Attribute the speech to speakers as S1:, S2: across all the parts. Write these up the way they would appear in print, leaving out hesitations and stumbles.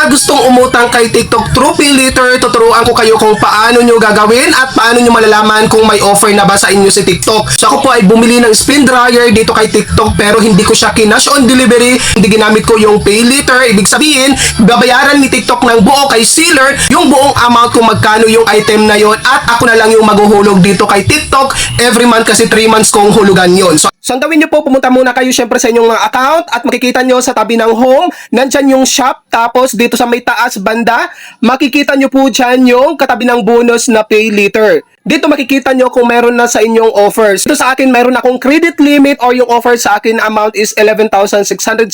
S1: gustong umutang kay TikTok through PayLater, tuturuan ko kayo kung paano nyo gagawin at paano nyo malalaman kung may offer na ba sa inyo si TikTok. So ako po ay bumili ng spin dryer dito kay TikTok pero hindi ko siya kinash on delivery, hindi ginamit ko yung PayLater. Ibig sabihin, babayaran ni TikTok ng buo kay seller yung buong amount kung magkano yung item na yon at ako na lang yung maghuhulog dito kay TikTok every month kasi 3 months kong hulugan yon. So ang gawin nyo po, pumunta muna kayo syempre sa inyong mga account at makikita nyo sa tabi ng home, nandyan yung shop, tapos dito sa may taas banda, makikita nyo po dyan yung katabi ng bonus na PayLater. Dito makikita nyo kung meron na sa inyong offers. Dito sa akin, meron akong credit limit or yung offer sa akin amount is 11,664.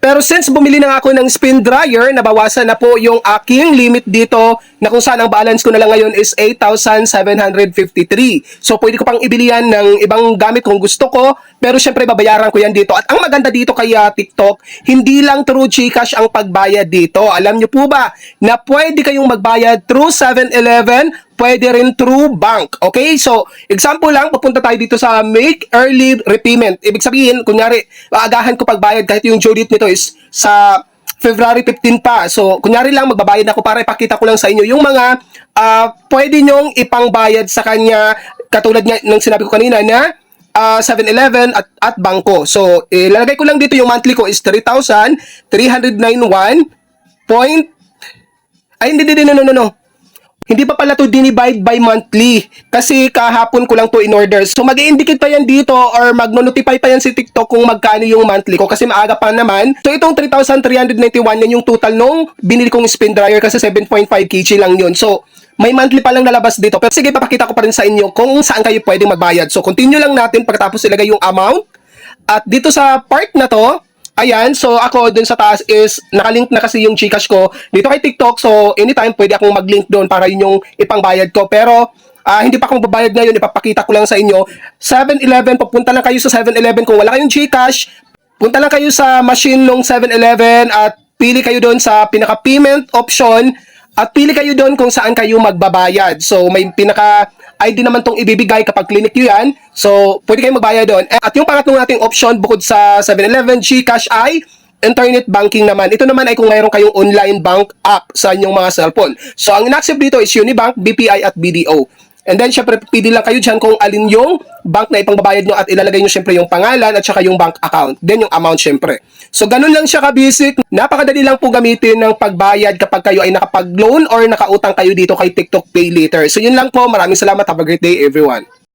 S1: Pero since bumili na ako ng spin dryer, nabawasan na po yung aking limit dito na kung saan ang balance ko na lang ngayon is 8,753. So pwede ko pang ibili yan ng ibang gamit kung gusto ko, pero syempre babayaran ko yan dito. At ang maganda dito kay TikTok, hindi lang through GCash ang pagbayad dito. Alam nyo po ba na pwede kayong magbayad through 7-Eleven, pwede rin through bank. Okay? So, example lang, papunta tayo dito sa make early repayment. Ibig sabihin, kunyari, aagahan ko pagbayad kahit yung due date nito is sa February 15 pa. So, kunyari lang, magbabayad ako para ipakita ko lang sa inyo yung mga pwede nyong ipangbayad sa kanya, katulad ng sinabi ko kanina na 7-Eleven at bangko. So, ilalagay ko lang dito yung monthly ko is 3,391 point... Ay, no. Hindi pa pala to dinivide by monthly kasi kahapon ko lang to in order. So mag-i-indicate pa yan dito or mag-notify pa yan si TikTok kung magkano yung monthly ko kasi maaga pa naman. So itong 3,391 yan yung total nung binili kong spin dryer kasi 7.5 kg lang yun. So may monthly pa lang nalabas dito. Pero sige, papakita ko pa rin sa inyo kung saan kayo pwedeng magbayad. So continue lang natin pagkatapos ilagay yung amount. At dito sa part na to, ayan, so ako dun sa taas is nakalink na kasi yung GCash ko dito kay TikTok. So anytime pwede akong mag-link doon para yun yung ipangbayad ko. Pero hindi pa akong babayad ngayon, ipapakita ko lang sa inyo. 7-Eleven, papunta lang kayo sa 7-Eleven kung wala kayong GCash. Punta lang kayo sa machine ng 7-Eleven at pili kayo doon sa pinaka-payment option at pili kayo doon kung saan kayo magbabayad. So may pinaka-ID naman tong ibibigay kapag clinic nyo yan. So, pwede kayong magbayad doon. At yung pangatlong nating option bukod sa 7-Eleven, GCash ay internet banking naman. Ito naman ay kung mayroon kayong online bank app sa inyong mga cellphone. So, ang in-accept dito is Unibank, BPI at BDO. And then, syempre, pili lang kayo dyan kung alin yung bank na ipangbabayad nyo at ilalagay nyo syempre yung pangalan at saka yung bank account. Then, yung amount syempre. So, ganun lang siya ka-basic. Napakadali lang po gamitin ng pagbayad kapag kayo ay nakapag-loan or nakautang kayo dito kay TikTok PayLater. So, yun lang po. Maraming salamat. Have a great day, everyone.